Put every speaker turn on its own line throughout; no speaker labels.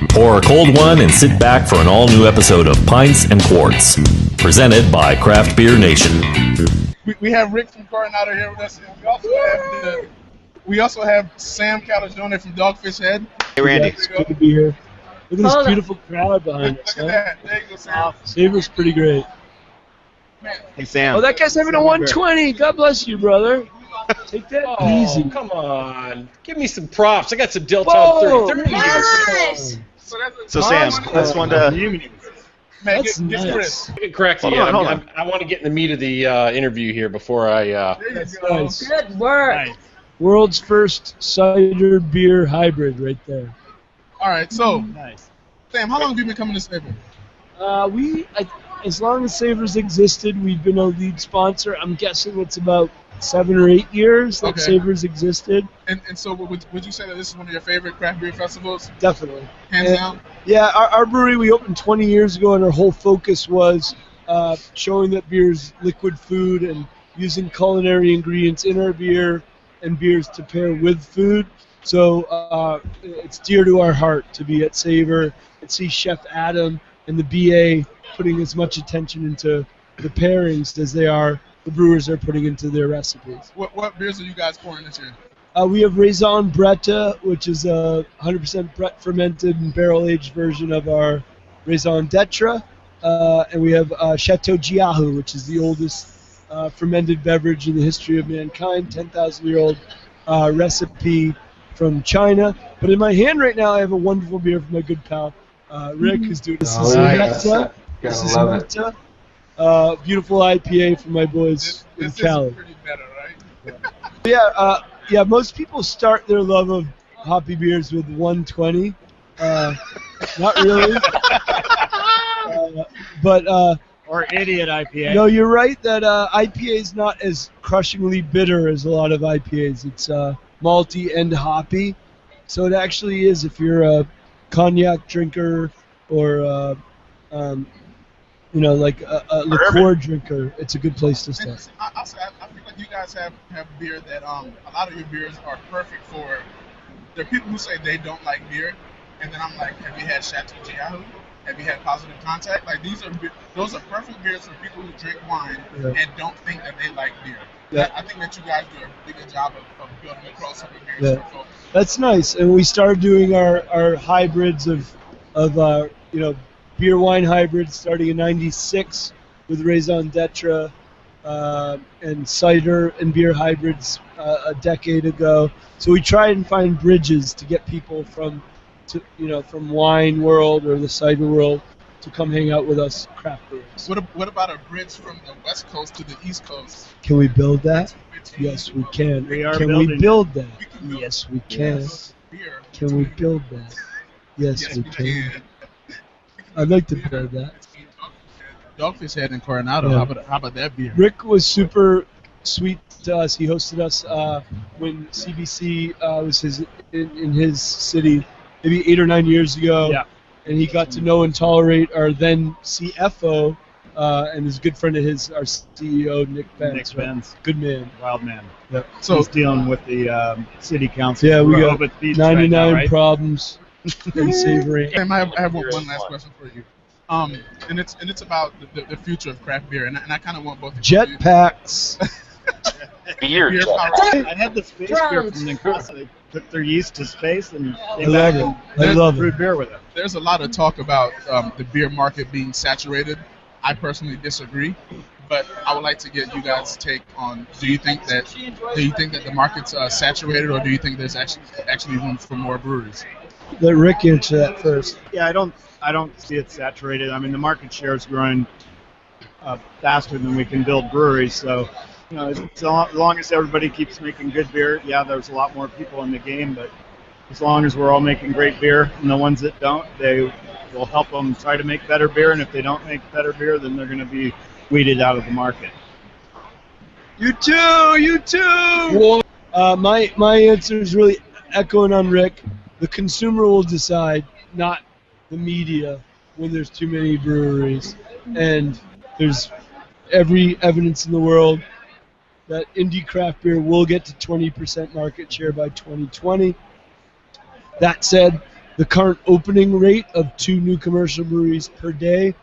Pour a cold one and sit back for an all-new episode of Pints and Quarts, presented by Craft Beer Nation.
We have Rick from Coronado here with us, and we also have Sam Calagione from Dogfish Head.
Hey, Randy.
It's good to be here. Look at this beautiful crowd behind us.
Look at that. There you go, Sam.
Savor's pretty great.
Man.
Hey, Sam.
Oh, that guy's having a 120. God bless you, brother. Take that easy.
Come on. Give me some props. I got some Del
Whoa,
30.
Nice.
So, Sam, I just wanted to...
Man,
That's
get
nice.
Chris.
Correct.
Hold
Yeah,
on.
I want to get in the meat of the interview here before I...
That's
There you go.
nice.
Good work.
Nice. World's first cider beer hybrid right there.
All right, so,
Nice.
Sam, how long have you been coming to Savor?
As long as Savor's existed, we've been a lead sponsor. I'm guessing it's about 7 or 8 years that
Okay.
Savor's existed.
And so would you say that this is one of your favorite craft beer festivals?
Definitely.
Hands down?
Yeah, our brewery, we opened 20 years ago, and our whole focus was showing that beer's liquid food and using culinary ingredients in our beer and beers to pair with food. So it's dear to our heart to be at Savor and see Chef Adam and the BA putting as much attention into the pairings as the brewers are putting into their recipes.
What beers are you guys pouring this year?
We have Raison Bretta, which is a 100% Brett fermented and barrel-aged version of our Raison d'Etre. And we have Chateau Jiahu, which is the oldest fermented beverage in the history of mankind, 10,000-year-old recipe from China. But in my hand right now, I have a wonderful beer from my good pal, Rick, who's doing this. This is Meta. Beautiful IPA from my boys in
This
Cali.
is pretty better, right?
Yeah, most people start their love of hoppy beers with 120. Not really.
Or idiot IPA.
No, you're right that IPA is not as crushingly bitter as a lot of IPAs. It's malty and hoppy. So it actually is, if you're a cognac drinker or like a liqueur drinker, it's a good place to start.
I feel like you guys have beer that a lot of your beers are perfect for. There are people who say they don't like beer, and then I'm like, have you had Chateau Jiahu? Have you had Positive Contact? Like those are perfect beers for people who drink wine and don't think that they like beer.
Yeah.
I think that you guys do a really good job of building a crossover beers for folks.
That's nice, and we started doing our hybrids of beer wine hybrids starting in '96 with Raison d'Etre and cider and beer hybrids a decade ago. So we try and find bridges to get people from wine world or the cider world to come hang out with us craft brewers.
What about a bridge from the West Coast to the East Coast?
Can we build that? Yes, we can.
We are
Can
building
we build that?
We can build
Yes, we can.
beer.
Can we build that? Yes,
Yes,
we
we
can.
can.
I'd like to build that.
Dogfish Head in Coronado.
Yeah.
How about that beer?
Rick was super sweet to us. He hosted us when CBC was in his city maybe 8 or 9 years ago.
Yeah.
And he got to know and tolerate our then CFO and his good friend of his, our CEO, Nick Benz.
Nick Benz.
Good man.
Wild man.
Yep.
So
He's dealing with the city council.
Yeah, we
We're
got
open beach
99
right now, right?
problems in Savory.
Sam, I have one last question for you. And it's about the future of craft beer, and I kind of want both of you.
Jetpacks.
Beer power.
I had the space beer from Nicosia. They took their yeast to space and
I love it. I love
brewed
it.
beer with it.
There's a lot of talk about the beer market being saturated. I personally disagree, but I would like to get you guys' take on: do you think that the market's saturated, or do you think there's actually room for more breweries?
Let Rick answer that first.
Yeah, I don't see it saturated. I mean, the market share is growing faster than we can build breweries. So, as long as everybody keeps making good beer, yeah, there's a lot more people in the game. But as long as we're all making great beer, and the ones that don't, they will help them try to make better beer. And if they don't make better beer, then they're going to be weeded out of the market.
You too. My answer is really echoing on Rick. The consumer will decide, not the media, when there's too many breweries. And there's every evidence in the world that indie craft beer will get to 20% market share by 2020. That said, the current opening rate of 2 new commercial breweries per day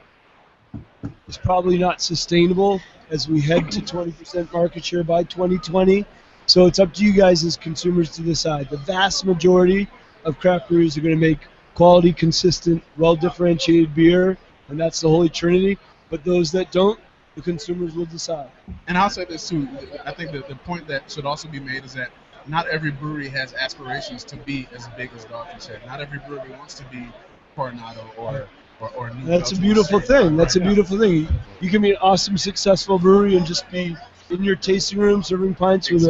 is probably not sustainable as we head to 20% market share by 2020. So it's up to you guys as consumers to decide. The vast majority of craft breweries are going to make quality, consistent, well-differentiated beer, and that's the Holy Trinity. But those that don't, the consumers will decide.
And I'll say this too. I think that the point that should also be made is that not every brewery has aspirations to be as big as Dogfish had. Not every brewery wants to be Coronado or New.
That's a beautiful thing. That's a beautiful thing. You can be an awesome, successful brewery and just be in your tasting room serving pints with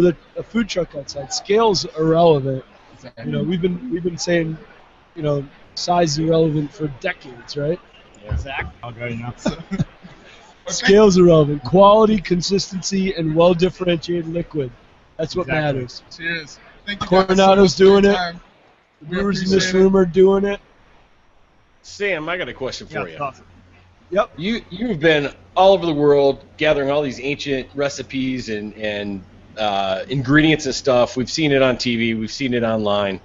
a food truck outside. Scale's irrelevant.
Exactly.
You know, we've been saying, you know, size is irrelevant for decades, right?
Exactly. I'll go, you know.
Scale's irrelevant. Quality, consistency, and well-differentiated liquid. That's what matters.
Cheers. Thank you guys
Coronado's
so much
doing
for your
it.
time.
The
We
brewers in this
appreciate it.
room are doing it.
Sam, I got a question for
Yeah,
you.
awesome.
Yep.
You've been all over the world gathering all these ancient recipes and ingredients and stuff. We've seen it on TV. We've seen it online.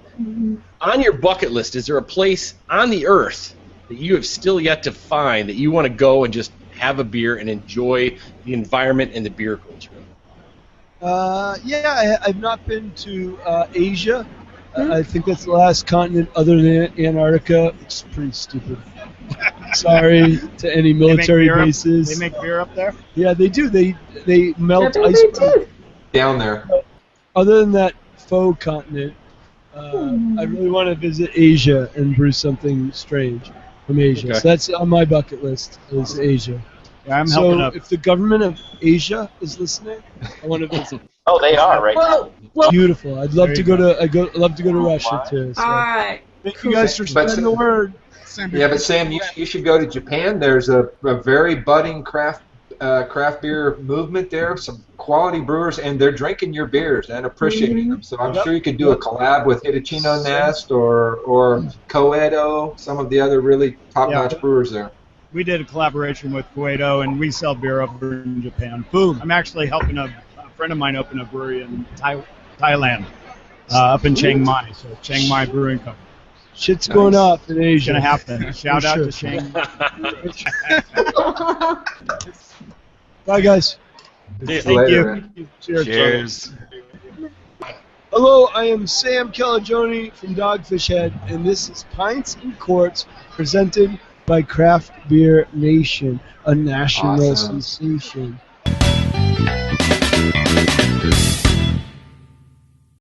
On your bucket list, is there a place on the earth that you have still yet to find that you want to go and just have a beer and enjoy the environment and the beer culture?
I've not been to Asia. I think that's the last continent other than Antarctica. It's pretty stupid. Sorry to any military bases.
They make beer up there?
Yeah, they do. They melt ice.
Down there.
Other than that faux continent, I really want to visit Asia and brew something strange from Asia.
Okay.
So that's on my bucket list, is Asia.
Yeah, I'm helping
So
up.
if the government of Asia is listening, I want to visit.
Oh, they are right now.
Beautiful. I'd love
There
to
you
go to. I'd love to go to Russia too. So.
All right.
Thank you guys for
But-
spreading the word.
Yeah, but Sam, you should go to Japan. There's a very budding craft beer movement there. Some quality brewers, and they're drinking your beers and appreciating them. So I'm sure you could do a collab with Hitachino Nest or Coedo, some of the other really top-notch brewers there.
We did a collaboration with Coronado, and we sell beer over in Japan.
Boom.
I'm actually helping a friend of mine open a brewery in Thailand, up in Chiang Mai. So Chiang Mai Brewing Company.
Shit's going up in
It's
Asia.
gonna happen. Shout out
sure.
to Chiang Mai.
Bye, guys.
Yeah,
Thank
Later,
you. Cheers.
Cheers.
Hello, I am Sam Calagione from Dogfish Head, and this is Pints and Quarts presented by Craft Beer Nation, a national
Awesome.
sensation.